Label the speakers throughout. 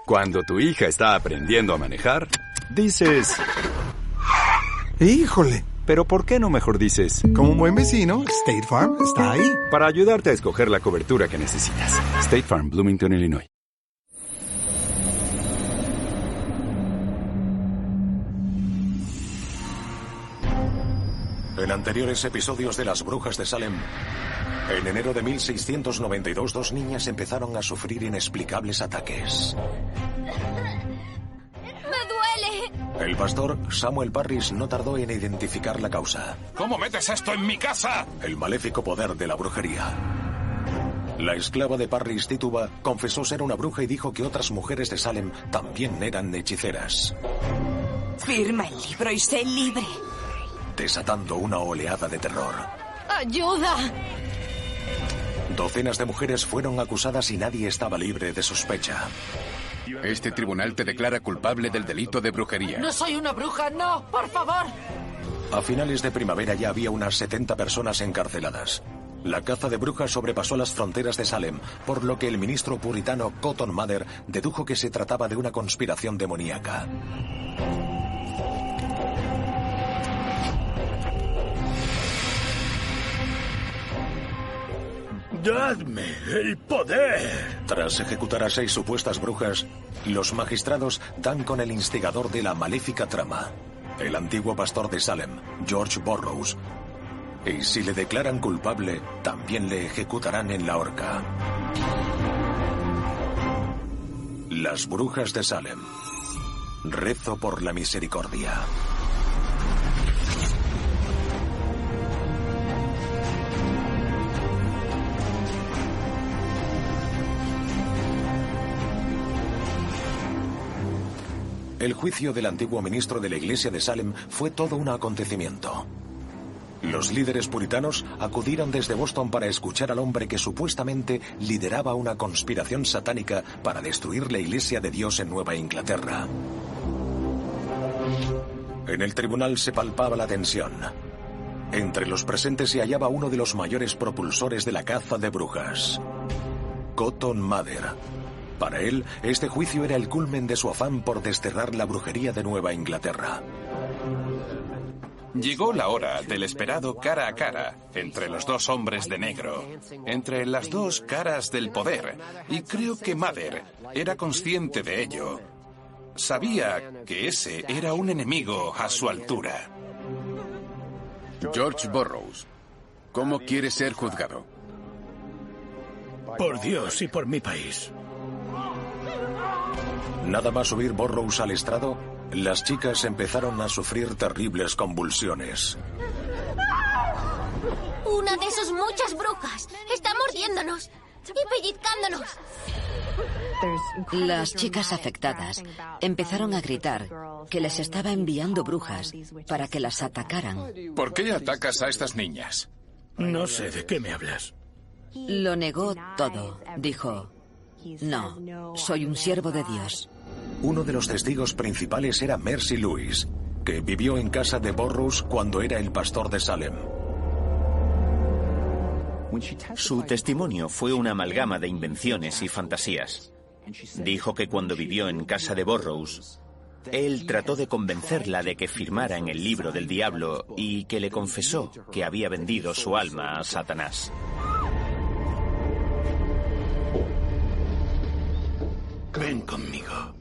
Speaker 1: Cuando tu hija está aprendiendo a manejar, dices...
Speaker 2: ¡Híjole!
Speaker 1: Pero ¿por qué no mejor dices?
Speaker 2: Como un buen vecino, State Farm está ahí.
Speaker 1: Para ayudarte a escoger la cobertura que necesitas. State Farm, Bloomington, Illinois.
Speaker 3: En anteriores episodios de Las Brujas de Salem, en enero de 1692, 2 niñas empezaron a sufrir inexplicables ataques.
Speaker 4: ¡Me duele!
Speaker 3: El pastor Samuel Parris no tardó en identificar la causa.
Speaker 5: ¿Cómo metes esto en mi casa?
Speaker 3: El maléfico poder de la brujería. La esclava de Parris, Tituba, confesó ser una bruja y dijo que otras mujeres de Salem también eran hechiceras.
Speaker 6: Firma el libro y sé libre.
Speaker 3: Desatando una oleada de terror.
Speaker 4: ¡Ayuda!
Speaker 3: Docenas de mujeres fueron acusadas y nadie estaba libre de sospecha.
Speaker 5: Este tribunal te declara culpable del delito de brujería.
Speaker 6: No soy una bruja, no, por favor.
Speaker 3: A finales de primavera ya había unas 70 personas encarceladas. La caza de brujas sobrepasó las fronteras de Salem, por lo que el ministro puritano Cotton Mather dedujo que se trataba de una conspiración demoníaca.
Speaker 7: ¡Dadme el poder!
Speaker 3: Tras ejecutar a 6 supuestas brujas, los magistrados dan con el instigador de la maléfica trama, el antiguo pastor de Salem, George Burroughs. Y si le declaran culpable, también le ejecutarán en la horca. Las Brujas de Salem. Rezo por la misericordia. El juicio del antiguo ministro de la iglesia de Salem fue todo un acontecimiento. Los líderes puritanos acudieron desde Boston para escuchar al hombre que supuestamente lideraba una conspiración satánica para destruir la iglesia de Dios en Nueva Inglaterra. En el tribunal se palpaba la tensión. Entre los presentes se hallaba uno de los mayores propulsores de la caza de brujas, Cotton Mather. Para él, este juicio era el culmen de su afán por desterrar la brujería de Nueva Inglaterra.
Speaker 5: Llegó la hora del esperado cara a cara entre los 2 hombres de negro, entre las 2 caras del poder, y creo que Mather era consciente de ello. Sabía que ese era un enemigo a su altura.
Speaker 8: George Burroughs, ¿cómo quiere ser juzgado?
Speaker 7: Por Dios y por mi país.
Speaker 3: Nada más subir Burroughs al estrado, las chicas empezaron a sufrir terribles convulsiones.
Speaker 4: ¡Una de sus muchas brujas! ¡Está mordiéndonos y pellizcándonos!
Speaker 9: Las chicas afectadas empezaron a gritar que les estaba enviando brujas para que las atacaran.
Speaker 5: ¿Por qué atacas a estas niñas?
Speaker 7: No sé de qué me hablas.
Speaker 9: Lo negó todo. Dijo, no, soy un siervo de Dios.
Speaker 3: Uno de los testigos principales era Mercy Lewis, que vivió en casa de Burroughs cuando era el pastor de Salem.
Speaker 10: Su testimonio fue una amalgama de invenciones y fantasías. Dijo que cuando vivió en casa de Burroughs, él trató de convencerla de que firmara en el libro del diablo y que le confesó que había vendido su alma a Satanás.
Speaker 7: Ven conmigo.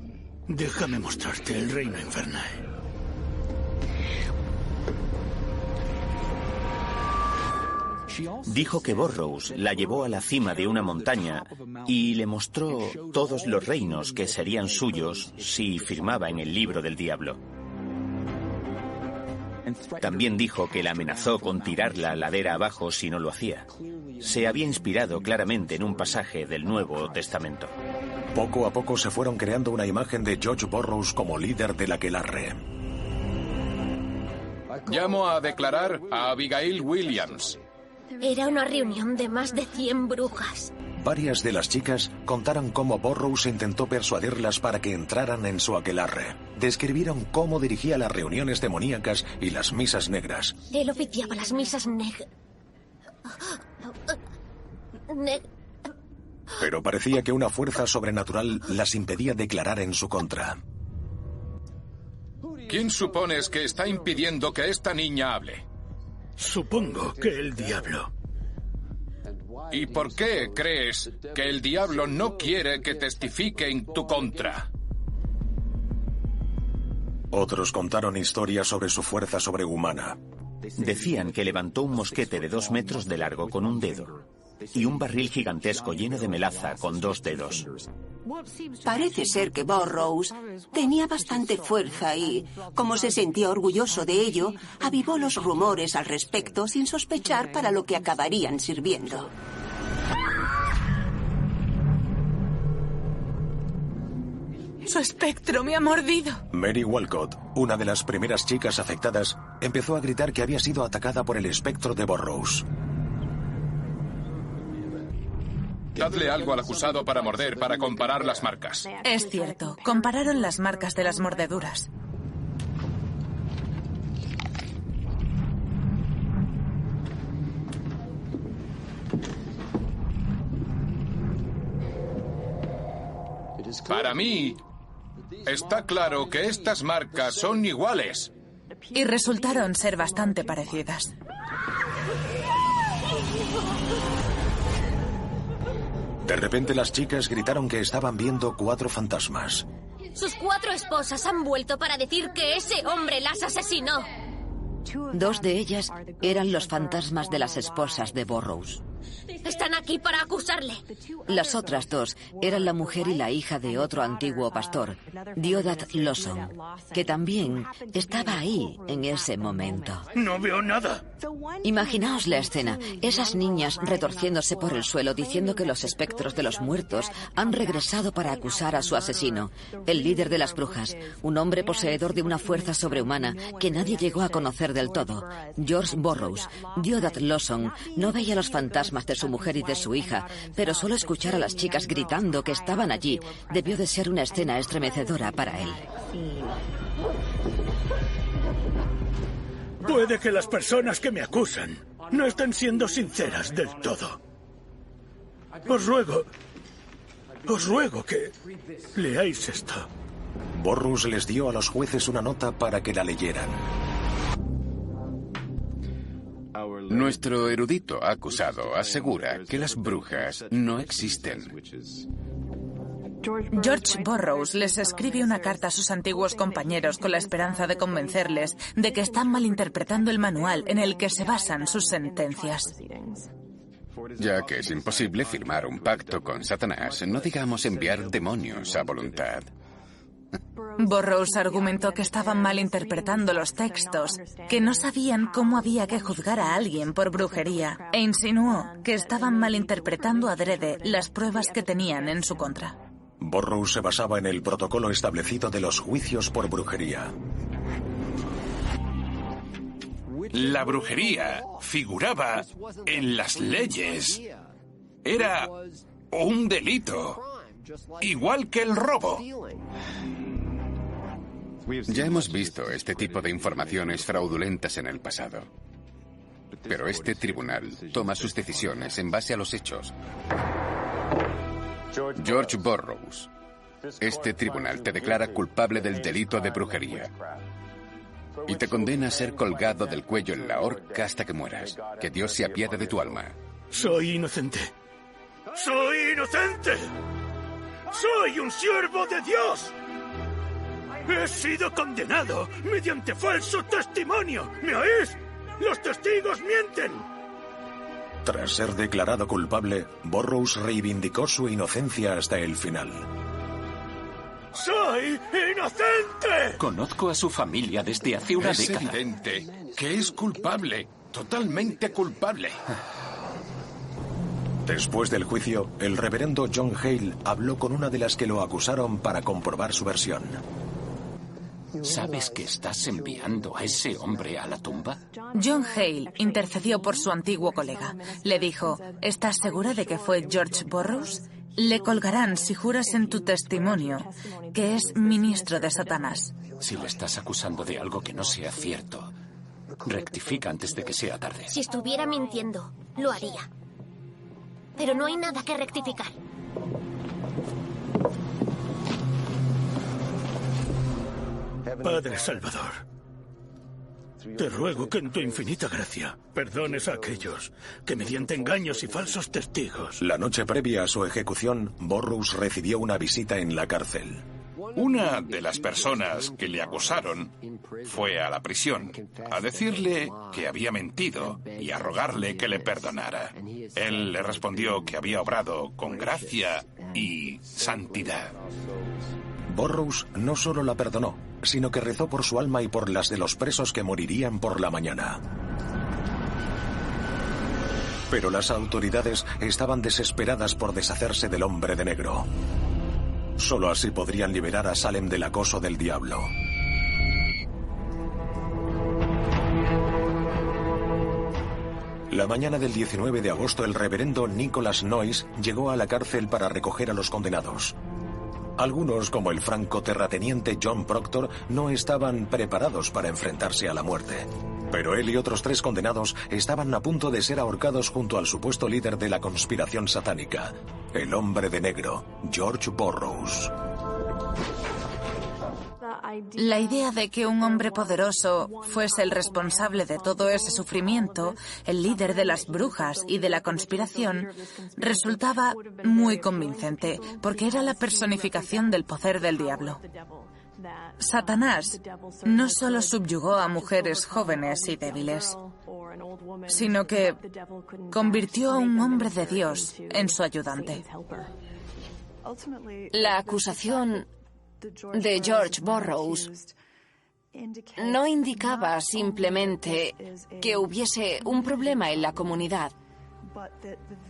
Speaker 7: Déjame mostrarte el reino infernal.
Speaker 10: Dijo que Burroughs la llevó a la cima de una montaña y le mostró todos los reinos que serían suyos si firmaba en el libro del diablo. También dijo que la amenazó con tirar la ladera abajo si no lo hacía. Se había inspirado claramente en un pasaje del Nuevo Testamento.
Speaker 3: Poco a poco se fueron creando una imagen de George Burroughs como líder del aquelarre.
Speaker 5: Llamo a declarar a Abigail Williams.
Speaker 4: Era una reunión de más de 100 brujas.
Speaker 3: Varias de las chicas contaron cómo Burroughs intentó persuadirlas para que entraran en su aquelarre. Describieron cómo dirigía las reuniones demoníacas y las misas negras.
Speaker 4: Él oficiaba las misas
Speaker 3: Pero parecía que una fuerza sobrenatural las impedía declarar en su contra.
Speaker 5: ¿Quién supones que está impidiendo que esta niña hable?
Speaker 7: Supongo que el diablo.
Speaker 5: ¿Y por qué crees que el diablo no quiere que testifique en tu contra?
Speaker 3: Otros contaron historias sobre su fuerza sobrehumana.
Speaker 10: Decían que levantó un mosquete de 2 metros de largo con un dedo y un barril gigantesco lleno de melaza con 2 dedos.
Speaker 11: Parece ser que Burroughs tenía bastante fuerza y, como se sentía orgulloso de ello, avivó los rumores al respecto sin sospechar para lo que acabarían sirviendo.
Speaker 6: Su espectro me ha mordido.
Speaker 3: Mary Walcott, una de las primeras chicas afectadas, empezó a gritar que había sido atacada por el espectro de Burroughs.
Speaker 5: Dadle algo al acusado para morder, para comparar las marcas.
Speaker 6: Es cierto, compararon las marcas de las mordeduras.
Speaker 5: Para mí, está claro que estas marcas son iguales.
Speaker 6: Y resultaron ser bastante parecidas.
Speaker 3: De repente las chicas gritaron que estaban viendo 4 fantasmas.
Speaker 4: Sus 4 esposas han vuelto para decir que ese hombre las asesinó.
Speaker 9: 2 de ellas eran los fantasmas de las esposas de Burroughs.
Speaker 4: Están aquí para acusarle.
Speaker 9: Las otras 2 eran la mujer y la hija de otro antiguo pastor, Deodat Lawson, que también estaba ahí en ese momento.
Speaker 7: No veo nada.
Speaker 9: Imaginaos la escena, esas niñas retorciéndose por el suelo diciendo que los espectros de los muertos han regresado para acusar a su asesino, el líder de las brujas, un hombre poseedor de una fuerza sobrehumana que nadie llegó a conocer del todo. George Burroughs, Deodat Lawson, no veía los fantasmas de su mujer y de su hija, pero solo escuchar a las chicas gritando que estaban allí debió de ser una escena estremecedora para él.
Speaker 7: Puede que las personas que me acusan no estén siendo sinceras del todo. Os ruego que leáis esto.
Speaker 3: Burroughs les dio a los jueces una nota para que la leyeran.
Speaker 8: Nuestro erudito acusado asegura que las brujas no existen.
Speaker 6: George Burroughs les escribe una carta a sus antiguos compañeros con la esperanza de convencerles de que están malinterpretando el manual en el que se basan sus sentencias.
Speaker 8: Ya que es imposible firmar un pacto con Satanás, no digamos enviar demonios a voluntad.
Speaker 6: Burroughs argumentó que estaban malinterpretando los textos, que no sabían cómo había que juzgar a alguien por brujería, e insinuó que estaban malinterpretando adrede las pruebas que tenían en su contra.
Speaker 3: Burroughs se basaba en el protocolo establecido de los juicios por brujería.
Speaker 5: La brujería figuraba en las leyes. Era un delito, igual que el robo.
Speaker 8: Ya hemos visto este tipo de informaciones fraudulentas en el pasado. Pero este tribunal toma sus decisiones en base a los hechos. George Burroughs, este tribunal te declara culpable del delito de brujería y te condena a ser colgado del cuello en la horca hasta que mueras. Que Dios se apiade de tu alma.
Speaker 7: Soy inocente. ¡Soy inocente! ¡Soy un siervo de Dios! ¡He sido condenado mediante falso testimonio! ¿Me oís? ¡Los testigos mienten!
Speaker 3: Tras ser declarado culpable, Burroughs reivindicó su inocencia hasta el final.
Speaker 7: ¡Soy inocente!
Speaker 5: Conozco a su familia desde hace una década. Es evidente que es culpable, totalmente culpable.
Speaker 3: Después del juicio, el reverendo John Hale habló con una de las que lo acusaron para comprobar su versión.
Speaker 12: ¿Sabes que estás enviando a ese hombre a la tumba?
Speaker 6: John Hale intercedió por su antiguo colega. Le dijo, ¿estás segura de que fue George Burroughs? Le colgarán si juras en tu testimonio que es ministro de Satanás.
Speaker 12: Si le estás acusando de algo que no sea cierto, rectifica antes de que sea tarde.
Speaker 4: Si estuviera mintiendo, lo haría. Pero no hay nada que rectificar.
Speaker 7: Padre Salvador, te ruego que en tu infinita gracia perdones a aquellos que mediante engaños y falsos testigos...
Speaker 3: La noche previa a su ejecución, Burroughs recibió una visita en la cárcel.
Speaker 5: Una de las personas que le acusaron fue a la prisión a decirle que había mentido y a rogarle que le perdonara. Él le respondió que había obrado con gracia y santidad.
Speaker 3: Burroughs no solo la perdonó, sino que rezó por su alma y por las de los presos que morirían por la mañana. Pero las autoridades estaban desesperadas por deshacerse del hombre de negro. Solo así podrían liberar a Salem del acoso del diablo. La mañana del 19 de agosto, el reverendo Nicholas Noyes llegó a la cárcel para recoger a los condenados. Algunos, como el francoterrateniente John Proctor, no estaban preparados para enfrentarse a la muerte. Pero él y otros 3 condenados estaban a punto de ser ahorcados junto al supuesto líder de la conspiración satánica, el hombre de negro, George Burroughs.
Speaker 6: La idea de que un hombre poderoso fuese el responsable de todo ese sufrimiento, el líder de las brujas y de la conspiración, resultaba muy convincente, porque era la personificación del poder del diablo. Satanás no solo subyugó a mujeres jóvenes y débiles, sino que convirtió a un hombre de Dios en su ayudante.
Speaker 13: La acusación de George Burroughs no indicaba simplemente que hubiese un problema en la comunidad,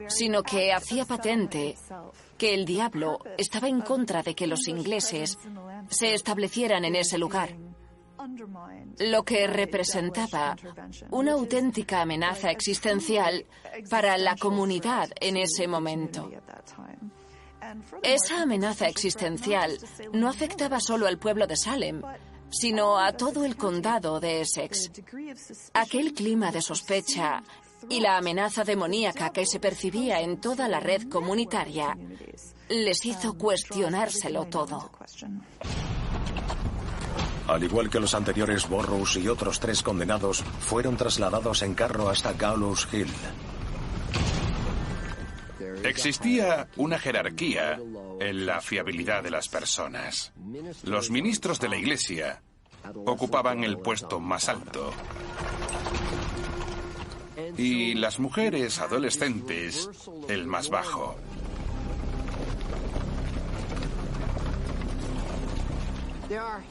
Speaker 13: sino que hacía patente que el diablo estaba en contra de que los ingleses se establecieran en ese lugar, lo que representaba una auténtica amenaza existencial para la comunidad en ese momento. Esa amenaza existencial no afectaba solo al pueblo de Salem, sino a todo el condado de Essex. Aquel clima de sospecha y la amenaza demoníaca que se percibía en toda la red comunitaria les hizo cuestionárselo todo.
Speaker 3: Al igual que los anteriores, Burroughs y otros 3 condenados fueron trasladados en carro hasta Gallows Hill.
Speaker 5: Existía una jerarquía en la fiabilidad de las personas. Los ministros de la Iglesia ocupaban el puesto más alto. Y las mujeres adolescentes el más bajo.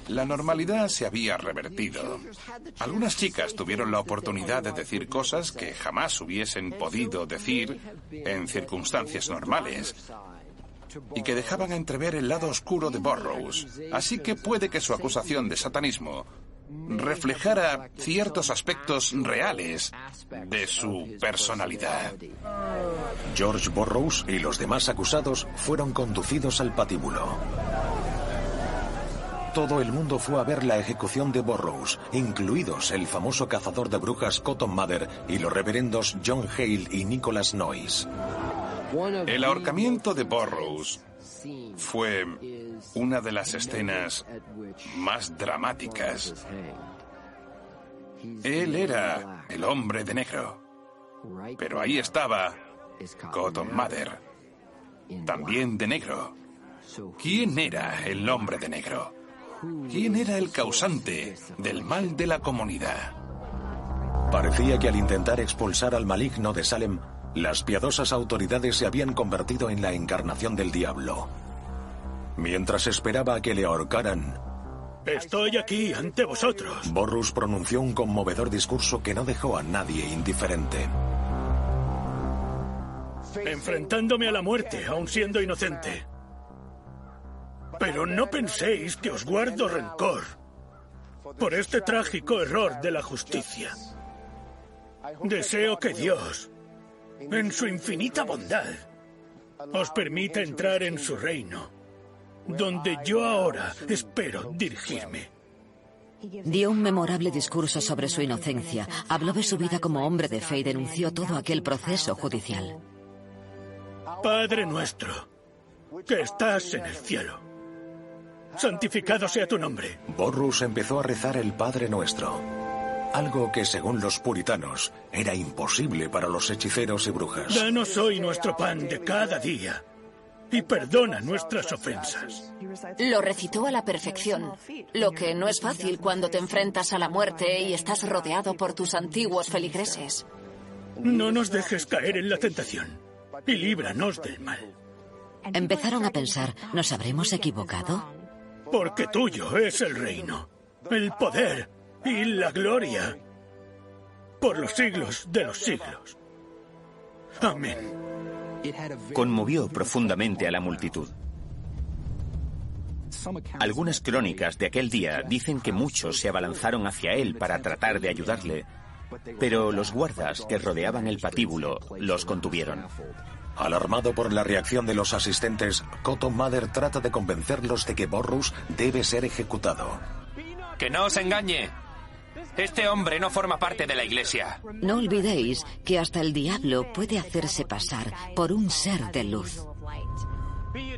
Speaker 5: La normalidad se había revertido. Algunas chicas tuvieron la oportunidad de decir cosas que jamás hubiesen podido decir en circunstancias normales y que dejaban entrever el lado oscuro de Burroughs. Así que puede que su acusación de satanismo reflejara ciertos aspectos reales de su personalidad.
Speaker 3: George Burroughs y los demás acusados fueron conducidos al patíbulo. Todo el mundo fue a ver la ejecución de Burroughs, incluidos el famoso cazador de brujas Cotton Mather y los reverendos John Hale y Nicholas Noyes.
Speaker 5: El ahorcamiento de Burroughs fue una de las escenas más dramáticas. Él era el hombre de negro, pero ahí estaba Cotton Mather, también de negro. ¿Quién era el hombre de negro? ¿Quién era el causante del mal de la comunidad?
Speaker 3: Parecía que al intentar expulsar al maligno de Salem, las piadosas autoridades se habían convertido en la encarnación del diablo. Mientras esperaba a que le ahorcaran,
Speaker 7: estoy aquí ante vosotros.
Speaker 3: Burroughs pronunció un conmovedor discurso que no dejó a nadie indiferente.
Speaker 7: Enfrentándome a la muerte, aun siendo inocente. Pero no penséis que os guardo rencor por este trágico error de la justicia. Deseo que Dios, en su infinita bondad, os permita entrar en su reino, donde yo ahora espero dirigirme.
Speaker 9: Dio un memorable discurso sobre su inocencia, habló de su vida como hombre de fe y denunció todo aquel proceso judicial.
Speaker 7: Padre nuestro, que estás en el cielo. Santificado sea tu nombre.
Speaker 3: Borrows empezó a rezar el Padre Nuestro, algo que según los puritanos era imposible para los hechiceros y brujas.
Speaker 7: Danos hoy nuestro pan de cada día y perdona nuestras ofensas.
Speaker 13: Lo recitó a la perfección, lo que no es fácil cuando te enfrentas a la muerte y estás rodeado por tus antiguos feligreses.
Speaker 7: No nos dejes caer en la tentación y líbranos del mal.
Speaker 9: Empezaron a pensar, ¿nos habremos equivocado?
Speaker 7: Porque tuyo es el reino, el poder y la gloria por los siglos de los siglos. Amén.
Speaker 10: Conmovió profundamente a la multitud. Algunas crónicas de aquel día dicen que muchos se abalanzaron hacia él para tratar de ayudarle, pero los guardas que rodeaban el patíbulo los contuvieron.
Speaker 3: Alarmado por la reacción de los asistentes, Cotton Mather trata de convencerlos de que Borrows debe ser ejecutado.
Speaker 12: ¡Que no os engañe! Este hombre no forma parte de la iglesia.
Speaker 9: No olvidéis que hasta el diablo puede hacerse pasar por un ser de luz.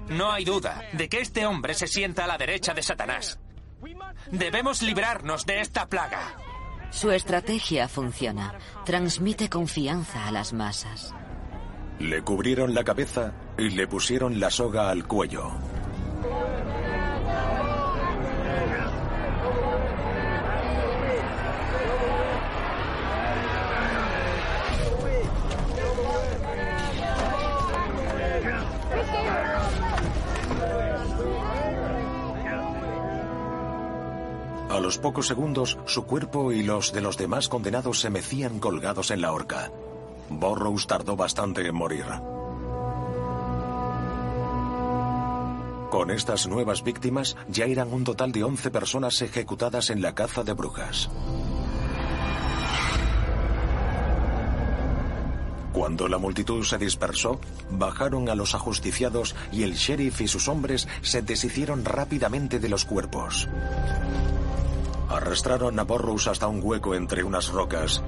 Speaker 12: No hay duda de que este hombre se sienta a la derecha de Satanás. Debemos librarnos de esta plaga.
Speaker 9: Su estrategia funciona. Transmite confianza a las masas.
Speaker 3: Le cubrieron la cabeza y le pusieron la soga al cuello. A los pocos segundos, su cuerpo y los de los demás condenados se mecían colgados en la horca. Borrows tardó bastante en morir. Con estas nuevas víctimas, ya eran un total de 11 personas ejecutadas en la caza de brujas. Cuando la multitud se dispersó, bajaron a los ajusticiados y el sheriff y sus hombres se deshicieron rápidamente de los cuerpos. Arrastraron a Borrows hasta un hueco entre unas rocas,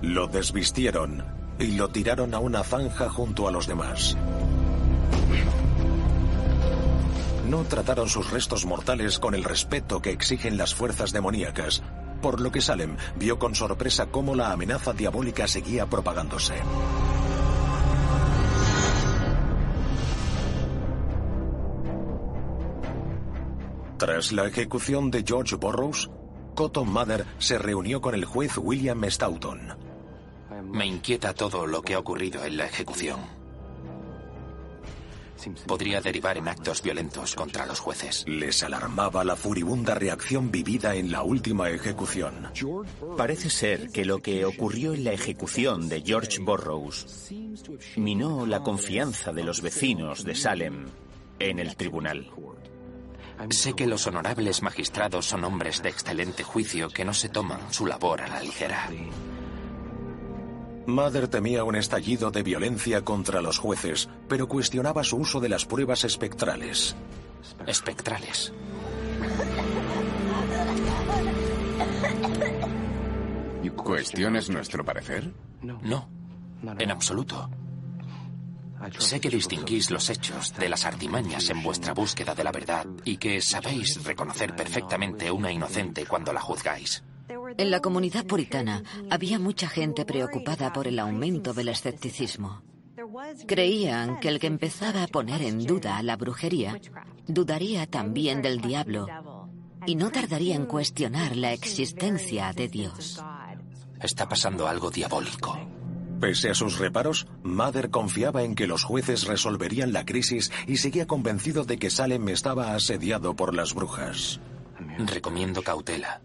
Speaker 3: lo desvistieron y lo tiraron a una zanja junto a los demás. No trataron sus restos mortales con el respeto que exigen las fuerzas demoníacas, por lo que Salem vio con sorpresa cómo la amenaza diabólica seguía propagándose. Tras la ejecución de George Borrows, Cotton Mather se reunió con el juez William Stoughton.
Speaker 12: Me inquieta todo lo que ha ocurrido en la ejecución. Podría derivar en actos violentos contra los jueces.
Speaker 3: Les alarmaba la furibunda reacción vivida en la última ejecución.
Speaker 10: Parece ser que lo que ocurrió en la ejecución de George Borrows minó la confianza de los vecinos de Salem en el tribunal.
Speaker 12: Sé que los honorables magistrados son hombres de excelente juicio que no se toman su labor a la ligera.
Speaker 3: Mather temía un estallido de violencia contra los jueces, pero cuestionaba su uso de las pruebas espectrales.
Speaker 12: ¿Espectrales?
Speaker 8: ¿Cuestiones nuestro parecer?
Speaker 12: No, en absoluto. Sé que distinguís los hechos de las artimañas en vuestra búsqueda de la verdad y que sabéis reconocer perfectamente una inocente cuando la juzgáis.
Speaker 9: En la comunidad puritana había mucha gente preocupada por el aumento del escepticismo. Creían que el que empezaba a poner en duda la brujería dudaría también del diablo y no tardaría en cuestionar la existencia de Dios.
Speaker 12: Está pasando algo diabólico.
Speaker 3: Pese a sus reparos, Mather confiaba en que los jueces resolverían la crisis y seguía convencido de que Salem estaba asediado por las brujas.
Speaker 12: Recomiendo cautela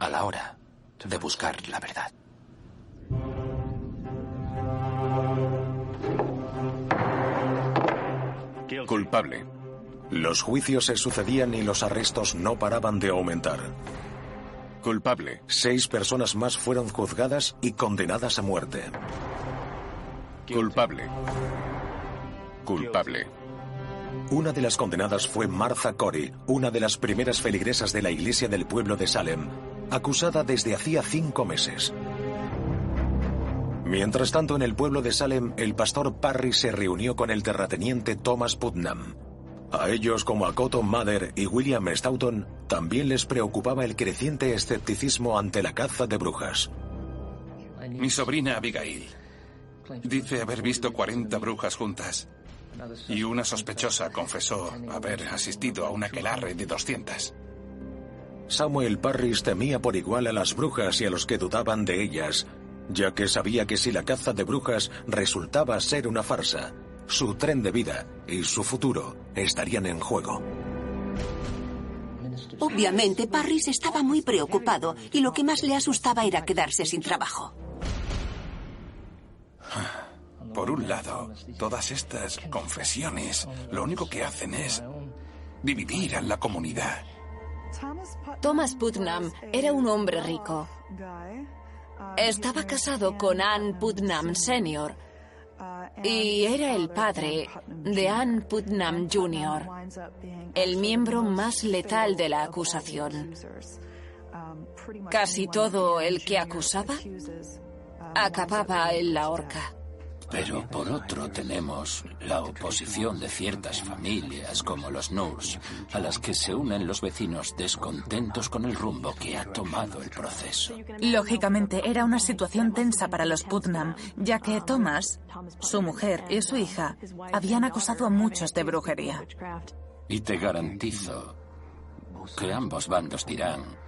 Speaker 12: a la hora de buscar la verdad.
Speaker 8: Culpable.
Speaker 3: Los juicios se sucedían y los arrestos no paraban de aumentar.
Speaker 8: Culpable.
Speaker 3: 6 personas más fueron juzgadas y condenadas a muerte.
Speaker 8: Culpable. Culpable.
Speaker 3: Una de las condenadas fue Martha Corey, una de las primeras feligresas de la iglesia del pueblo de Salem, acusada desde hacía 5 meses. Mientras tanto, en el pueblo de Salem, el pastor Parris se reunió con el terrateniente Thomas Putnam. A ellos, como a Cotton Mather y William Stoughton, también les preocupaba el creciente escepticismo ante la caza de brujas.
Speaker 5: Mi sobrina Abigail dice haber visto 40 brujas juntas. Y una sospechosa confesó haber asistido a un aquelarre de 200.
Speaker 3: Samuel Parris temía por igual a las brujas y a los que dudaban de ellas, ya que sabía que si la caza de brujas resultaba ser una farsa, su tren de vida y su futuro estarían en juego.
Speaker 11: Obviamente, Parris estaba muy preocupado y lo que más le asustaba era quedarse sin trabajo.
Speaker 5: Por un lado, todas estas confesiones lo único que hacen es dividir a la comunidad.
Speaker 13: Thomas Putnam era un hombre rico. Estaba casado con Ann Putnam Sr. y era el padre de Ann Putnam Jr., el miembro más letal de la acusación. Casi todo el que acusaba acababa en la horca.
Speaker 12: Pero por otro tenemos la oposición de ciertas familias como los Nurs, a las que se unen los vecinos descontentos con el rumbo que ha tomado el proceso.
Speaker 6: Lógicamente era una situación tensa para los Putnam, ya que Thomas, su mujer y su hija habían acusado a muchos de brujería.
Speaker 12: Y te garantizo que ambos bandos dirán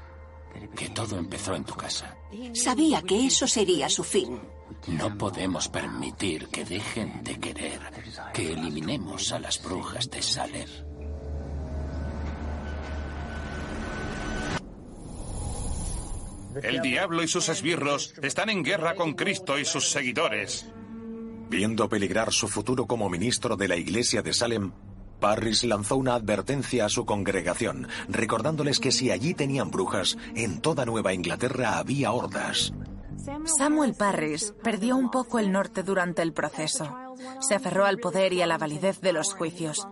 Speaker 12: que todo empezó en tu casa.
Speaker 11: Sabía que eso sería su fin.
Speaker 12: No podemos permitir que dejen de querer que eliminemos a las brujas de Salem.
Speaker 5: El diablo y sus esbirros están en guerra con Cristo y sus seguidores.
Speaker 3: Viendo peligrar su futuro como ministro de la iglesia de Salem, Parris lanzó una advertencia a su congregación, recordándoles que si allí tenían brujas, en toda Nueva Inglaterra había hordas.
Speaker 6: Samuel Parris perdió un poco el norte durante el proceso. Se aferró al poder y a la validez de los juicios.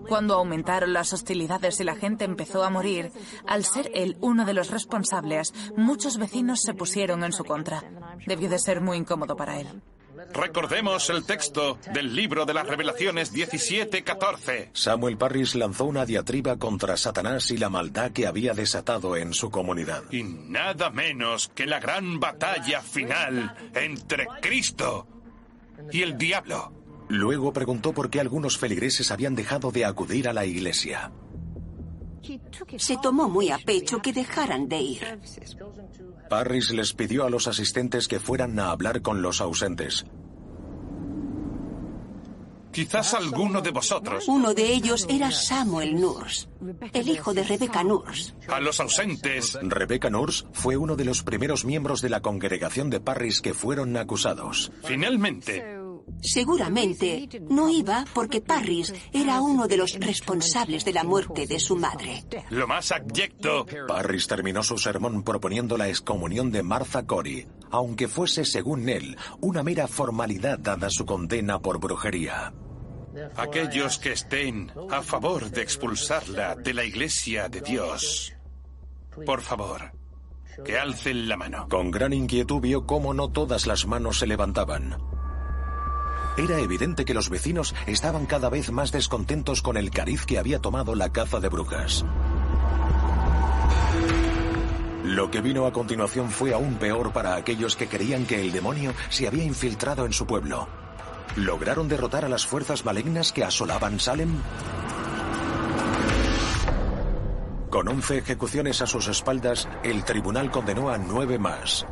Speaker 6: Cuando aumentaron las hostilidades y la gente empezó a morir, al ser él uno de los responsables, muchos vecinos se pusieron en su contra. Debió de ser muy incómodo para él.
Speaker 5: Recordemos el texto del libro de las Revelaciones 17:14.
Speaker 3: Samuel Parris lanzó una diatriba contra Satanás y la maldad que había desatado en su comunidad.
Speaker 5: Y nada menos que la gran batalla final entre Cristo y el diablo.
Speaker 3: Luego preguntó por qué algunos feligreses habían dejado de acudir a la iglesia.
Speaker 11: Se tomó muy a pecho que dejaran de ir.
Speaker 3: Parris les pidió a los asistentes que fueran a hablar con los ausentes.
Speaker 5: Quizás alguno de vosotros.
Speaker 11: Uno de ellos era Samuel Nurse, el hijo de Rebecca Nurse.
Speaker 5: A los ausentes.
Speaker 3: Rebecca Nurse fue uno de los primeros miembros de la congregación de Parris que fueron acusados.
Speaker 5: Finalmente.
Speaker 11: Seguramente no iba porque Parris era uno de los responsables de la muerte de su madre.
Speaker 5: Lo más abyecto.
Speaker 3: Parris terminó su sermón proponiendo la excomunión de Martha Corey, aunque fuese, según él, una mera formalidad dada su condena por brujería.
Speaker 5: Aquellos que estén a favor de expulsarla de la iglesia de Dios, por favor, que alcen la mano.
Speaker 3: Con gran inquietud vio cómo no todas las manos se levantaban. Era evidente que los vecinos estaban cada vez más descontentos con el cariz que había tomado la caza de brujas. Lo que vino a continuación fue aún peor para aquellos que creían que el demonio se había infiltrado en su pueblo. ¿Lograron derrotar a las fuerzas malignas que asolaban Salem? Con 11 ejecuciones a sus espaldas, el tribunal condenó a 9 más.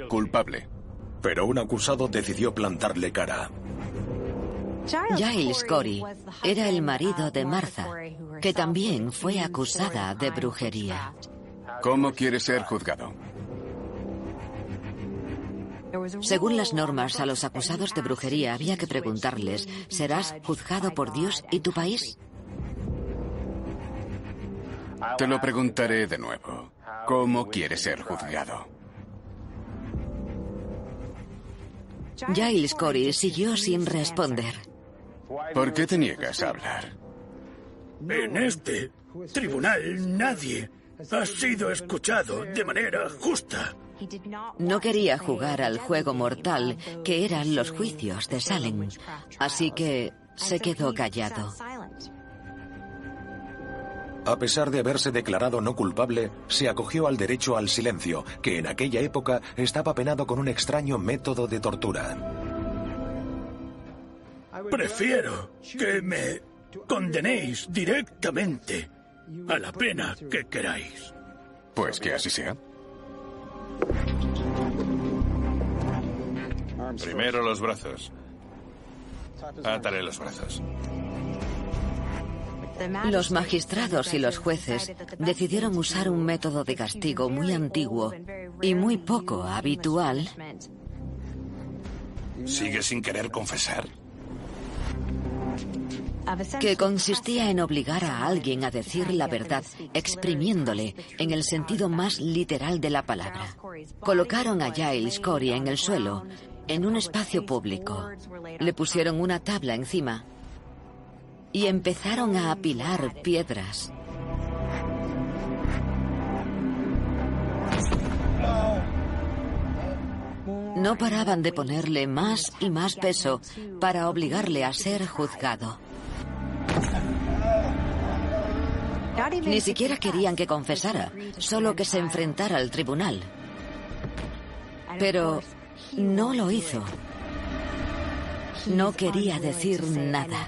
Speaker 8: Culpable.
Speaker 3: Pero un acusado decidió plantarle cara.
Speaker 9: Giles Corey era el marido de Martha, que también fue acusada de brujería.
Speaker 8: ¿Cómo quiere ser juzgado?
Speaker 9: Según las normas, a los acusados de brujería había que preguntarles: ¿serás juzgado por Dios y tu país?
Speaker 8: Te lo preguntaré de nuevo. ¿Cómo quiere ser juzgado?
Speaker 9: Giles Corey siguió sin responder.
Speaker 8: ¿Por qué te niegas a hablar?
Speaker 7: En este tribunal nadie ha sido escuchado de manera justa.
Speaker 9: No quería jugar al juego mortal que eran los juicios de Salem, así que se quedó callado.
Speaker 3: A pesar de haberse declarado no culpable, se acogió al derecho al silencio, que en aquella época estaba penado con un extraño método de tortura.
Speaker 7: Prefiero que me condenéis directamente a la pena que queráis.
Speaker 8: Pues que así sea.
Speaker 5: Primero los brazos. Átale los brazos.
Speaker 9: Los magistrados y los jueces decidieron usar un método de castigo muy antiguo y muy poco habitual.
Speaker 5: ¿Sigue sin querer confesar?
Speaker 9: Que consistía en obligar a alguien a decir la verdad, exprimiéndole en el sentido más literal de la palabra. Colocaron a Giles Corey en el suelo, en un espacio público. Le pusieron una tabla encima y empezaron a apilar piedras. No paraban de ponerle más y más peso para obligarle a ser juzgado. Ni siquiera querían que confesara, solo que se enfrentara al tribunal. Pero no lo hizo. No quería decir nada.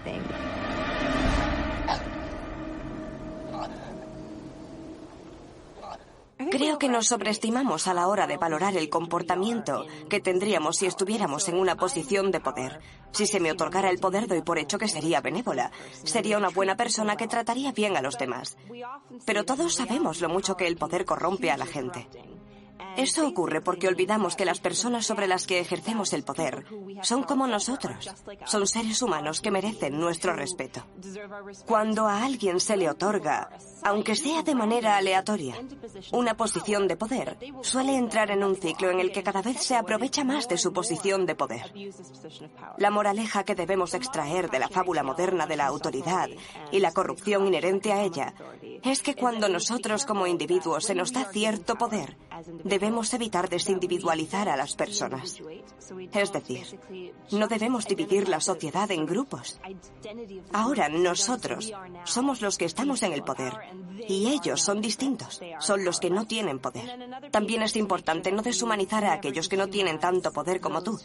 Speaker 14: Creo que nos sobreestimamos a la hora de valorar el comportamiento que tendríamos si estuviéramos en una posición de poder. Si se me otorgara el poder, doy por hecho que sería benévola. Sería una buena persona que trataría bien a los demás. Pero todos sabemos lo mucho que el poder corrompe a la gente. Eso ocurre porque olvidamos que las personas sobre las que ejercemos el poder son como nosotros. Son seres humanos que merecen nuestro respeto. Cuando a alguien se le otorga, aunque sea de manera aleatoria, una posición de poder, suele entrar en un ciclo en el que cada vez se aprovecha más de su posición de poder. La moraleja que debemos extraer de la fábula moderna de la autoridad y la corrupción inherente a ella es que cuando nosotros como individuos se nos da cierto poder, debemos evitar desindividualizar a las personas. Es decir, no debemos dividir la sociedad en grupos. Ahora nosotros somos los que estamos en el poder y ellos son distintos, son los que no tienen poder. También es importante no deshumanizar a aquellos que no tienen tanto poder como tú,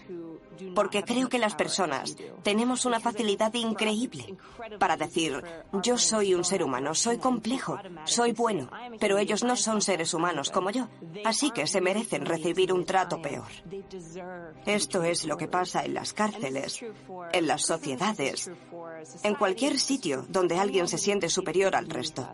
Speaker 14: porque creo que las personas tenemos una facilidad increíble para decir, yo soy un ser humano, soy complejo, soy bueno, pero ellos no son seres humanos como yo, así que se merecen recibir un trato peor. Esto es lo que pasa en las cárceles, en las sociedades, en cualquier sitio donde alguien se siente superior al resto.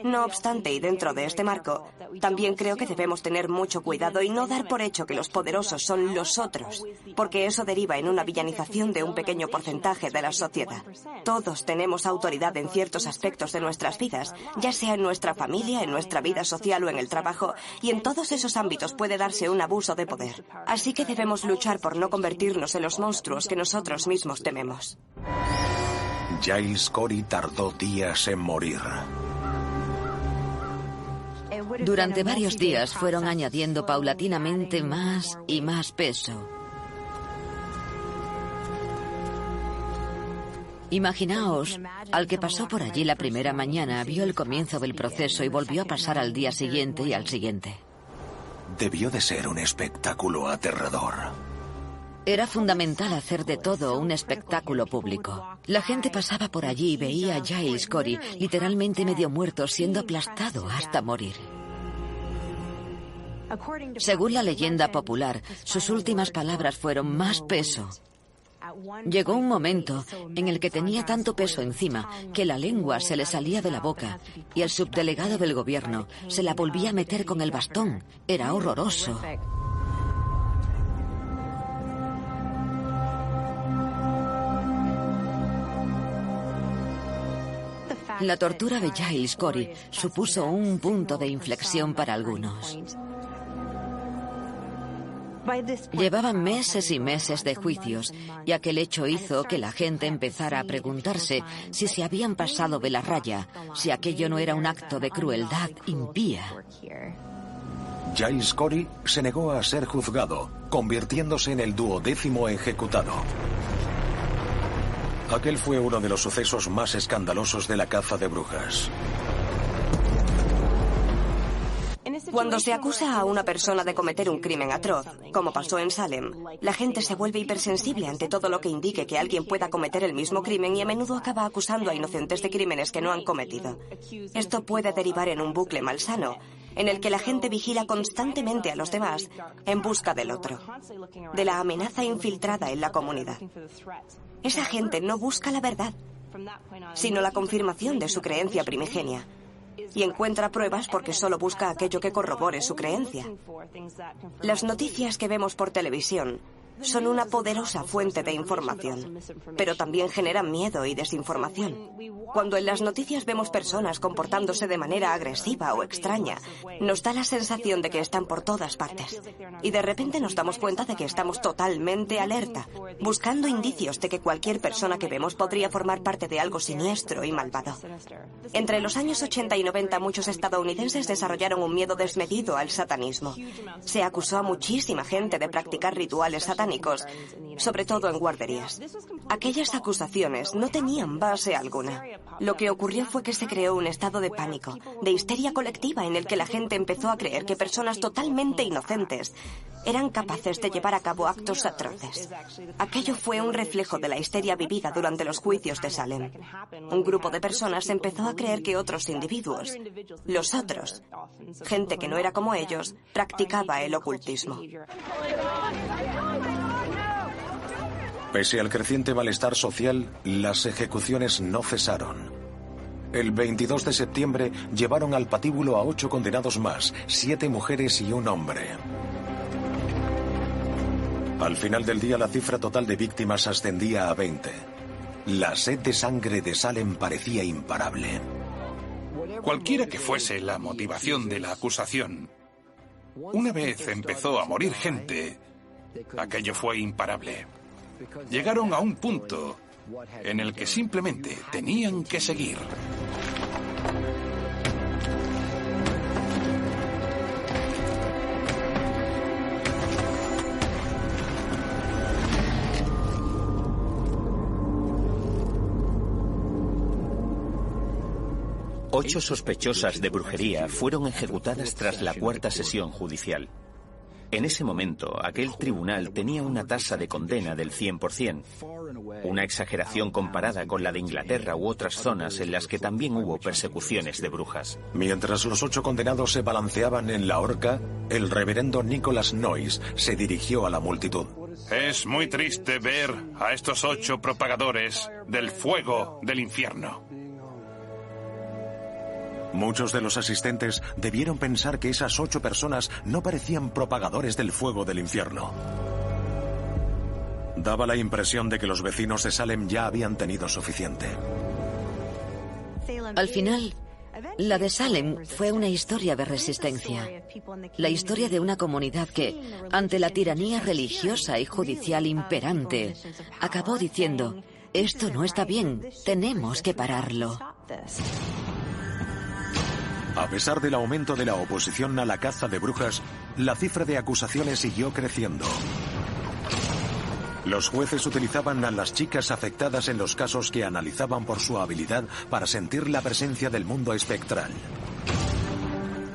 Speaker 14: No obstante, y dentro de este marco, también creo que debemos tener mucho cuidado y no dar por hecho que los poderosos son los otros, porque eso deriva en una villanización de un pequeño porcentaje de la sociedad. Todos tenemos autoridad en ciertos aspectos de nuestras vidas, ya sea en nuestra familia, en nuestra vida social o en el trabajo, y en todos esos ámbitos puede darse un abuso de poder. Así que debemos luchar por no convertirnos en los monstruos que nosotros mismos tememos.
Speaker 3: Giles Corey tardó días en morir.
Speaker 9: Durante varios días fueron añadiendo paulatinamente más y más peso. Imaginaos, al que pasó por allí la primera mañana, vio el comienzo del proceso y volvió a pasar al día siguiente y al siguiente.
Speaker 3: Debió de ser un espectáculo aterrador.
Speaker 9: Era fundamental hacer de todo un espectáculo público. La gente pasaba por allí y veía a Giles Corey literalmente medio muerto, siendo aplastado hasta morir. Según la leyenda popular, sus últimas palabras fueron más peso. Llegó un momento en el que tenía tanto peso encima que la lengua se le salía de la boca y el subdelegado del gobierno se la volvía a meter con el bastón. Era horroroso. La tortura de Giles Corey supuso un punto de inflexión para algunos. Llevaban meses y meses de juicios, y aquel hecho hizo que la gente empezara a preguntarse si se habían pasado de la raya, si aquello no era un acto de crueldad impía.
Speaker 3: Giles Corey se negó a ser juzgado, convirtiéndose en el 12º ejecutado. Aquel fue uno de los sucesos más escandalosos de la caza de brujas.
Speaker 14: Cuando se acusa a una persona de cometer un crimen atroz, como pasó en Salem, la gente se vuelve hipersensible ante todo lo que indique que alguien pueda cometer el mismo crimen y a menudo acaba acusando a inocentes de crímenes que no han cometido. Esto puede derivar en un bucle malsano, en el que la gente vigila constantemente a los demás en busca del otro, de la amenaza infiltrada en la comunidad. Esa gente no busca la verdad, sino la confirmación de su creencia primigenia. Y encuentra pruebas porque solo busca aquello que corrobore su creencia. Las noticias que vemos por televisión son una poderosa fuente de información, pero también generan miedo y desinformación. Cuando en las noticias vemos personas comportándose de manera agresiva o extraña, nos da la sensación de que están por todas partes. Y de repente nos damos cuenta de que estamos totalmente alerta, buscando indicios de que cualquier persona que vemos podría formar parte de algo siniestro y malvado. Entre los años 80 y 90, muchos estadounidenses desarrollaron un miedo desmedido al satanismo. Se acusó a muchísima gente de practicar rituales satánicos, sobre todo en guarderías. Aquellas acusaciones no tenían base alguna. Lo que ocurrió fue que se creó un estado de pánico, de histeria colectiva, en el que la gente empezó a creer que personas totalmente inocentes eran capaces de llevar a cabo actos atroces. Aquello fue un reflejo de la histeria vivida durante los juicios de Salem. Un grupo de personas empezó a creer que otros individuos, los otros, gente que no era como ellos, practicaba el ocultismo.
Speaker 3: Pese al creciente malestar social, las ejecuciones no cesaron. El 22 de septiembre llevaron al patíbulo a 8 condenados más, 7 mujeres y un hombre. Al final del día, la cifra total de víctimas ascendía a 20. La sed de sangre de Salem parecía imparable.
Speaker 5: Cualquiera que fuese la motivación de la acusación, una vez empezó a morir gente, aquello fue imparable. Llegaron a un punto en el que simplemente tenían que seguir.
Speaker 10: Ocho sospechosas de brujería fueron ejecutadas tras la cuarta sesión judicial. En ese momento, aquel tribunal tenía una tasa de condena del 100%, una exageración comparada con la de Inglaterra u otras zonas en las que también hubo persecuciones de brujas.
Speaker 3: Mientras los 8 condenados se balanceaban en la horca, el reverendo Nicholas Noyes se dirigió a la multitud.
Speaker 5: Es muy triste ver a estos 8 propagadores del fuego del infierno.
Speaker 3: Muchos de los asistentes debieron pensar que esas 8 personas no parecían propagadores del fuego del infierno. Daba la impresión de que los vecinos de Salem ya habían tenido suficiente.
Speaker 9: Al final, la de Salem fue una historia de resistencia. La historia de una comunidad que, ante la tiranía religiosa y judicial imperante, acabó diciendo: esto no está bien, tenemos que pararlo.
Speaker 3: A pesar del aumento de la oposición a la caza de brujas, la cifra de acusaciones siguió creciendo. Los jueces utilizaban a las chicas afectadas en los casos que analizaban por su habilidad para sentir la presencia del mundo espectral.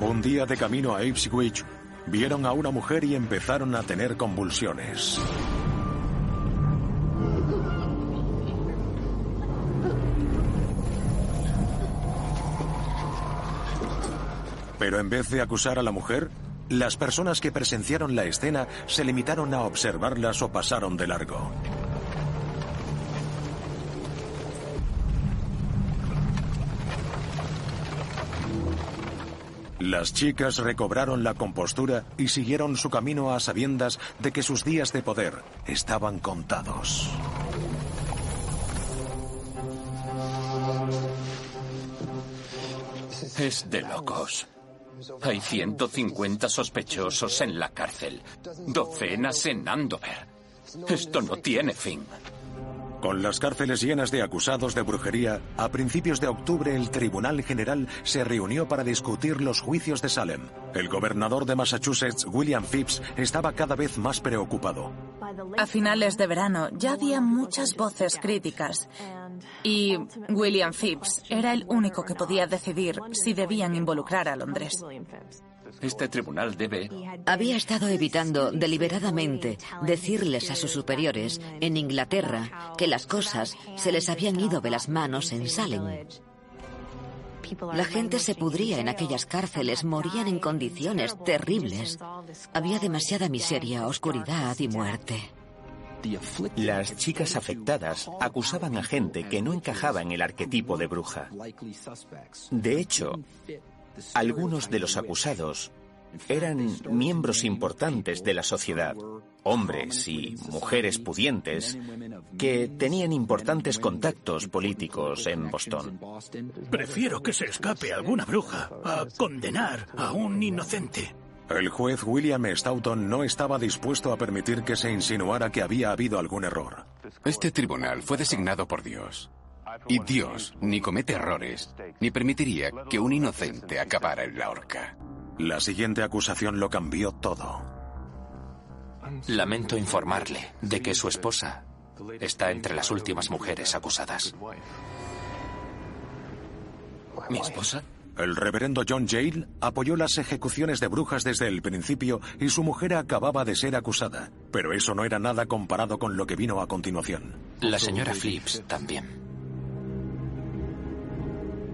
Speaker 3: Un día de camino a Ipswich, vieron a una mujer y empezaron a tener convulsiones. Pero en vez de acusar a la mujer, las personas que presenciaron la escena se limitaron a observarlas o pasaron de largo. Las chicas recobraron la compostura y siguieron su camino a sabiendas de que sus días de poder estaban contados.
Speaker 12: Es de locos. Hay 150 sospechosos en la cárcel, docenas en Andover. Esto no tiene fin.
Speaker 3: Con las cárceles llenas de acusados de brujería, a principios de octubre el Tribunal General se reunió para discutir los juicios de Salem. El gobernador de Massachusetts, William Phips, estaba cada vez más preocupado.
Speaker 6: A finales de verano ya había muchas voces críticas y William Phips era el único que podía decidir si debían involucrar a Londres.
Speaker 12: Este tribunal debe...
Speaker 9: Había estado evitando deliberadamente decirles a sus superiores en Inglaterra que las cosas se les habían ido de las manos en Salem. La gente se pudría en aquellas cárceles, morían en condiciones terribles. Había demasiada miseria, oscuridad y muerte.
Speaker 10: Las chicas afectadas acusaban a gente que no encajaba en el arquetipo de bruja. De hecho, algunos de los acusados eran miembros importantes de la sociedad, hombres y mujeres pudientes que tenían importantes contactos políticos en Boston.
Speaker 7: Prefiero que se escape alguna bruja a condenar a un inocente.
Speaker 3: El juez William Stoughton no estaba dispuesto a permitir que se insinuara que había habido algún error.
Speaker 8: Este tribunal fue designado por Dios. Y Dios ni comete errores, ni permitiría que un inocente acabara en la horca.
Speaker 3: La siguiente acusación lo cambió todo.
Speaker 12: Lamento informarle de que su esposa está entre las últimas mujeres acusadas.
Speaker 5: ¿Mi esposa?
Speaker 3: El reverendo John Yale apoyó las ejecuciones de brujas desde el principio y su mujer acababa de ser acusada. Pero eso no era nada comparado con lo que vino a continuación.
Speaker 12: La señora Phips también.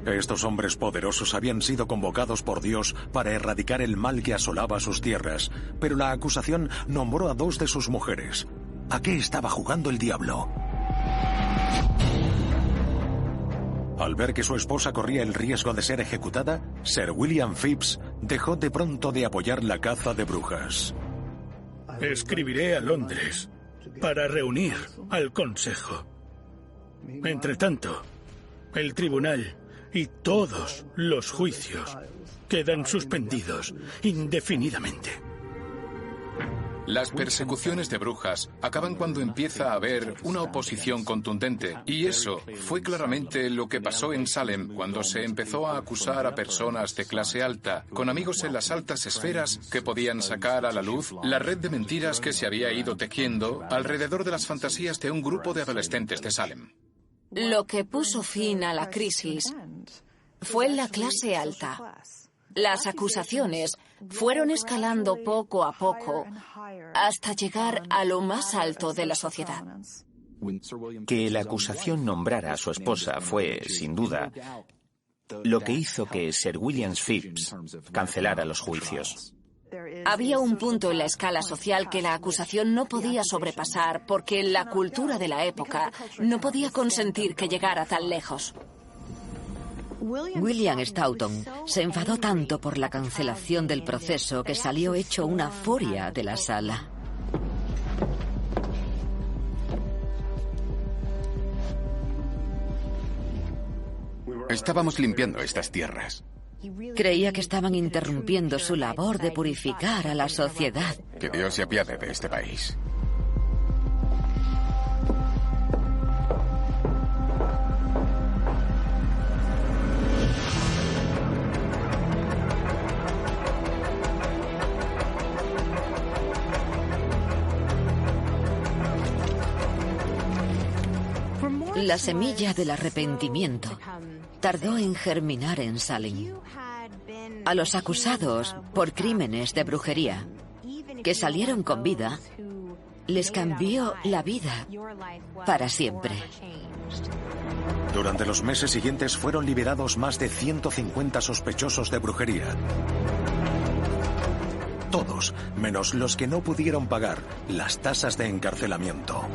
Speaker 3: Estos hombres poderosos habían sido convocados por Dios para erradicar el mal que asolaba sus tierras, pero la acusación nombró a 2 de sus mujeres. ¿A qué estaba jugando el diablo? Al ver que su esposa corría el riesgo de ser ejecutada, Sir William Phips dejó de pronto de apoyar la caza de brujas.
Speaker 7: Escribiré a Londres para reunir al Consejo. Entretanto, el tribunal y todos los juicios quedan suspendidos indefinidamente.
Speaker 5: Las persecuciones de brujas acaban cuando empieza a haber una oposición contundente. Y eso fue claramente lo que pasó en Salem cuando se empezó a acusar a personas de clase alta, con amigos en las altas esferas que podían sacar a la luz la red de mentiras que se había ido tejiendo alrededor de las fantasías de un grupo de adolescentes de Salem.
Speaker 13: Lo que puso fin a la crisis fue la clase alta. Las acusaciones fueron escalando poco a poco hasta llegar a lo más alto de la sociedad.
Speaker 10: Que la acusación nombrara a su esposa fue, sin duda, lo que hizo que Sir William Phips cancelara los juicios.
Speaker 13: Había un punto en la escala social que la acusación no podía sobrepasar porque la cultura de la época no podía consentir que llegara tan lejos.
Speaker 9: William Stoughton se enfadó tanto por la cancelación del proceso que salió hecho una furia de la sala.
Speaker 8: Estábamos limpiando estas tierras.
Speaker 9: Creía que estaban interrumpiendo su labor de purificar a la sociedad.
Speaker 8: Que Dios se apiade de este país.
Speaker 9: La semilla del arrepentimiento tardó en germinar en Salem. A los acusados por crímenes de brujería, que salieron con vida, les cambió la vida para siempre.
Speaker 3: Durante los meses siguientes fueron liberados más de 150 sospechosos de brujería. Todos, menos los que no pudieron pagar las tasas de encarcelamiento.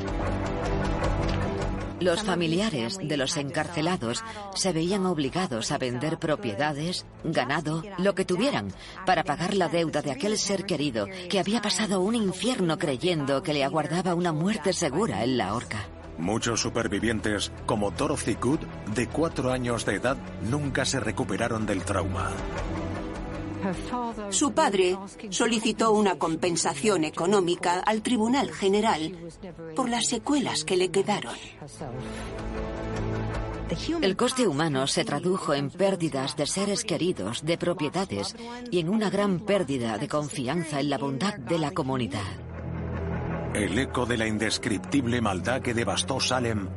Speaker 9: Los familiares de los encarcelados se veían obligados a vender propiedades, ganado, lo que tuvieran, para pagar la deuda de aquel ser querido que había pasado un infierno creyendo que le aguardaba una muerte segura en la horca.
Speaker 3: Muchos supervivientes, como Dorothy Good, de 4 años de edad, nunca se recuperaron del trauma.
Speaker 11: Su padre solicitó una compensación económica al Tribunal General por las secuelas que le quedaron.
Speaker 9: El coste humano se tradujo en pérdidas de seres queridos, de propiedades y en una gran pérdida de confianza en la bondad de la comunidad.
Speaker 3: El eco de la indescriptible maldad que devastó Salem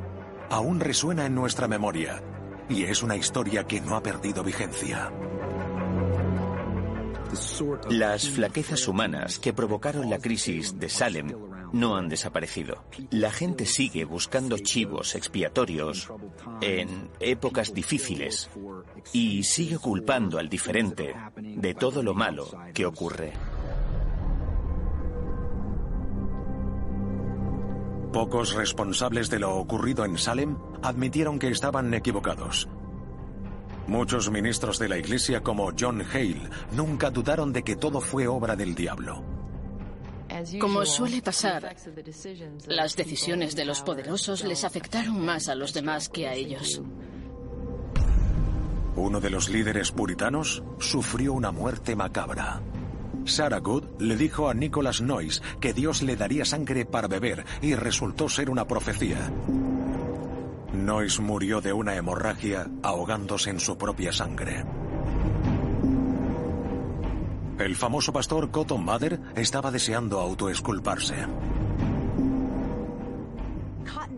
Speaker 3: aún resuena en nuestra memoria y es una historia que no ha perdido vigencia.
Speaker 10: Las flaquezas humanas que provocaron la crisis de Salem no han desaparecido. La gente sigue buscando chivos expiatorios en épocas difíciles y sigue culpando al diferente de todo lo malo que ocurre.
Speaker 3: Pocos responsables de lo ocurrido en Salem admitieron que estaban equivocados. Muchos ministros de la Iglesia, como John Hale, nunca dudaron de que todo fue obra del diablo.
Speaker 15: Como suele pasar, las decisiones de los poderosos les afectaron más a los demás que a ellos.
Speaker 3: Uno de los líderes puritanos sufrió una muerte macabra. Sarah Good le dijo a Nicholas Noyes que Dios le daría sangre para beber y resultó ser una profecía. Noyes murió de una hemorragia ahogándose en su propia sangre. El famoso pastor Cotton Mather estaba deseando autoexculparse.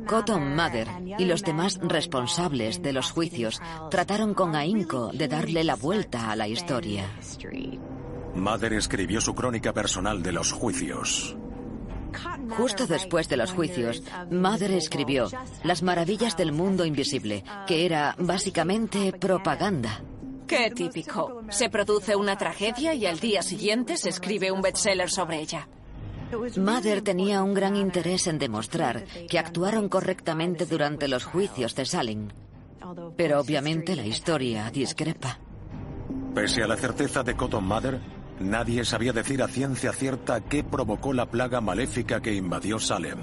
Speaker 9: Cotton Mather y los demás responsables de los juicios trataron con ahínco de darle la vuelta a la historia.
Speaker 3: Mather escribió su crónica personal de los juicios.
Speaker 9: Justo después de los juicios, Mather escribió Las maravillas del mundo invisible, que era básicamente propaganda.
Speaker 13: Qué típico. Se produce una tragedia y al día siguiente se escribe un bestseller sobre ella.
Speaker 9: Mather tenía un gran interés en demostrar que actuaron correctamente durante los juicios de Salem. Pero obviamente la historia discrepa.
Speaker 3: Pese a la certeza de Cotton Mather, nadie sabía decir a ciencia cierta qué provocó la plaga maléfica que invadió Salem.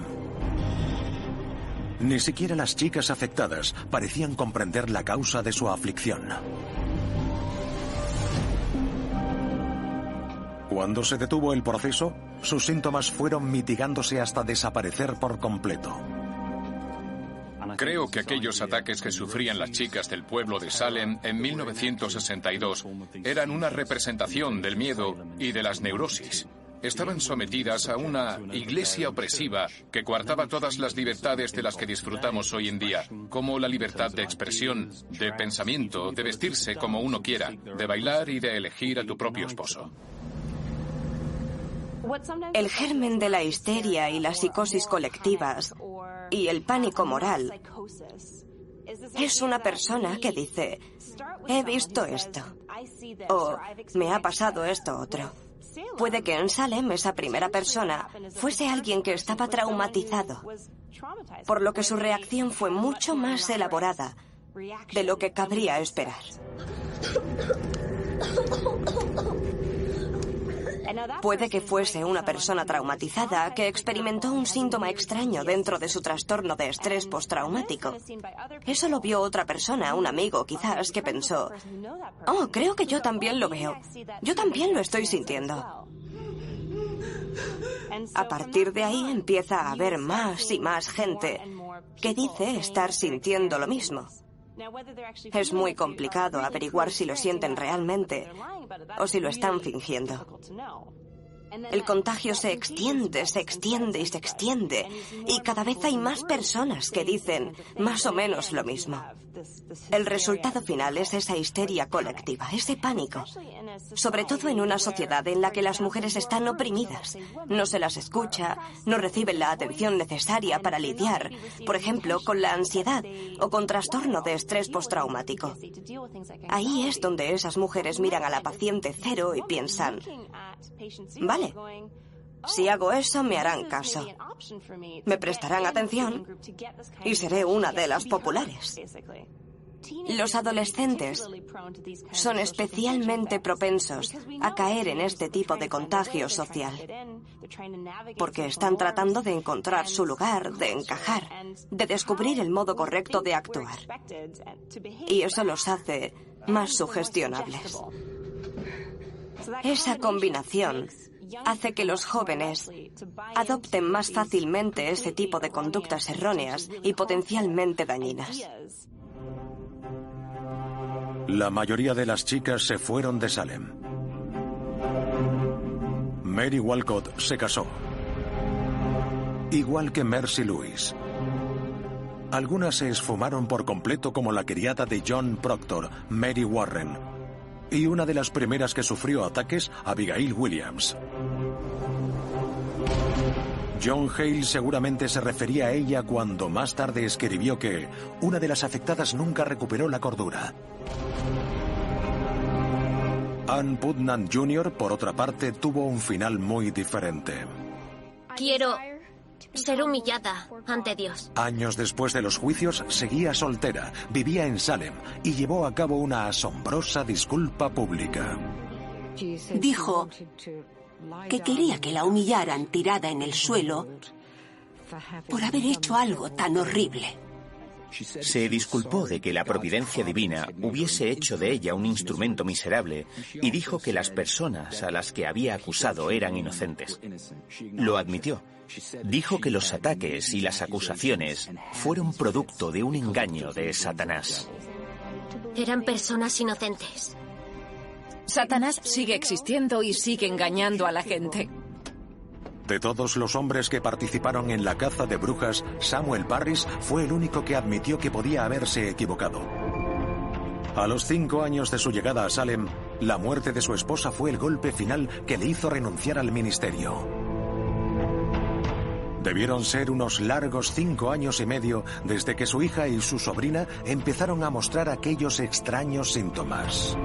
Speaker 3: Ni siquiera las chicas afectadas parecían comprender la causa de su aflicción. Cuando se detuvo el proceso, sus síntomas fueron mitigándose hasta desaparecer por completo.
Speaker 16: Creo que aquellos ataques que sufrían las chicas del pueblo de Salem en 1962 eran una representación del miedo y de las neurosis. Estaban sometidas a una iglesia opresiva que coartaba todas las libertades de las que disfrutamos hoy en día, como la libertad de expresión, de pensamiento, de vestirse como uno quiera, de bailar y de elegir a tu propio esposo.
Speaker 14: El germen de la histeria y las psicosis colectivas y el pánico moral es una persona que dice, he visto esto, o me ha pasado esto otro. Puede que en Salem esa primera persona fuese alguien que estaba traumatizado, por lo que su reacción fue mucho más elaborada de lo que cabría esperar. Puede que fuese una persona traumatizada que experimentó un síntoma extraño dentro de su trastorno de estrés postraumático. Eso lo vio otra persona, un amigo quizás, que pensó, oh, creo que yo también lo veo. Yo también lo estoy sintiendo. A partir de ahí empieza a haber más y más gente que dice estar sintiendo lo mismo. Es muy complicado averiguar si lo sienten realmente o si lo están fingiendo. El contagio se extiende y se extiende, y cada vez hay más personas que dicen más o menos lo mismo. El resultado final es esa histeria colectiva, ese pánico, sobre todo en una sociedad en la que las mujeres están oprimidas. No se las escucha, no reciben la atención necesaria para lidiar, por ejemplo, con la ansiedad o con trastorno de estrés postraumático. Ahí es donde esas mujeres miran a la paciente cero y piensan, vale, si hago eso me harán caso, me prestarán atención y seré una de las populares. Los adolescentes son especialmente propensos a caer en este tipo de contagio social, porque están tratando de encontrar su lugar, de encajar, de descubrir el modo correcto de actuar. Y eso los hace más sugestionables. Esa combinación hace que los jóvenes adopten más fácilmente ese tipo de conductas erróneas y potencialmente dañinas.
Speaker 3: La mayoría de las chicas se fueron de Salem. Mary Walcott se casó, igual que Mercy Lewis. Algunas se esfumaron por completo, como la criada de John Proctor, Mary Warren, y una de las primeras que sufrió ataques, Abigail Williams. John Hale seguramente se refería a ella cuando más tarde escribió que una de las afectadas nunca recuperó la cordura. Ann Putnam Jr., por otra parte, tuvo un final muy diferente.
Speaker 4: Quiero ser humillada ante Dios.
Speaker 3: Años después de los juicios, seguía soltera, vivía en Salem y llevó a cabo una asombrosa disculpa pública.
Speaker 11: Dijo que quería que la humillaran tirada en el suelo por haber hecho algo tan horrible.
Speaker 10: Se disculpó de que la providencia divina hubiese hecho de ella un instrumento miserable y dijo que las personas a las que había acusado eran inocentes. Lo admitió. Dijo que los ataques y las acusaciones fueron producto de un engaño de Satanás.
Speaker 4: Eran personas inocentes.
Speaker 13: Satanás sigue existiendo y sigue engañando a la gente.
Speaker 3: De todos los hombres que participaron en la caza de brujas, Samuel Parris fue el único que admitió que podía haberse equivocado. A los 5 años de su llegada a Salem, la muerte de su esposa fue el golpe final que le hizo renunciar al ministerio. Debieron ser unos largos 5 años y medio desde que su hija y su sobrina empezaron a mostrar aquellos extraños síntomas.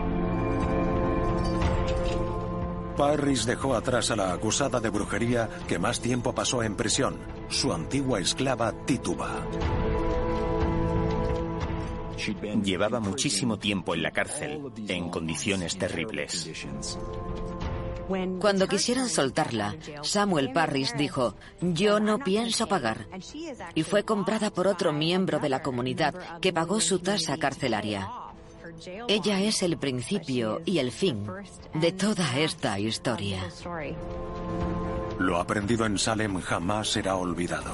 Speaker 3: Parris dejó atrás a la acusada de brujería que más tiempo pasó en prisión, su antigua esclava Tituba.
Speaker 10: Llevaba muchísimo tiempo en la cárcel, en condiciones terribles.
Speaker 9: Cuando quisieron soltarla, Samuel Parris dijo: "Yo no pienso pagar", y fue comprada por otro miembro de la comunidad que pagó su tasa carcelaria. Ella es el principio y el fin de toda esta historia.
Speaker 3: Lo aprendido en Salem jamás será olvidado.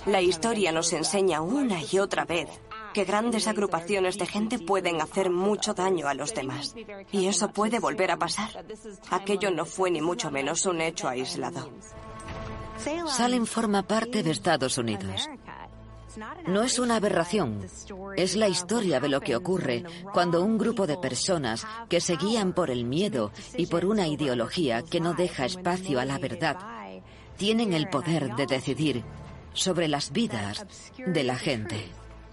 Speaker 14: La historia nos enseña una y otra vez que grandes agrupaciones de gente pueden hacer mucho daño a los demás. Y eso puede volver a pasar. Aquello no fue ni mucho menos un hecho aislado.
Speaker 9: Salem forma parte de Estados Unidos. No es una aberración, es la historia de lo que ocurre cuando un grupo de personas que se guían por el miedo y por una ideología que no deja espacio a la verdad, tienen el poder de decidir sobre las vidas de la gente.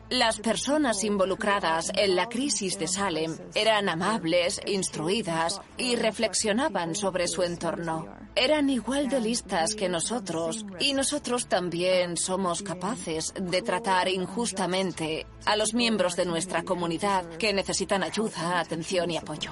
Speaker 13: Las personas involucradas en la crisis de Salem eran amables, instruidas y reflexionaban sobre su entorno. Eran igual de listas que nosotros, y nosotros también somos capaces de tratar injustamente a los miembros de nuestra comunidad que necesitan ayuda, atención y apoyo.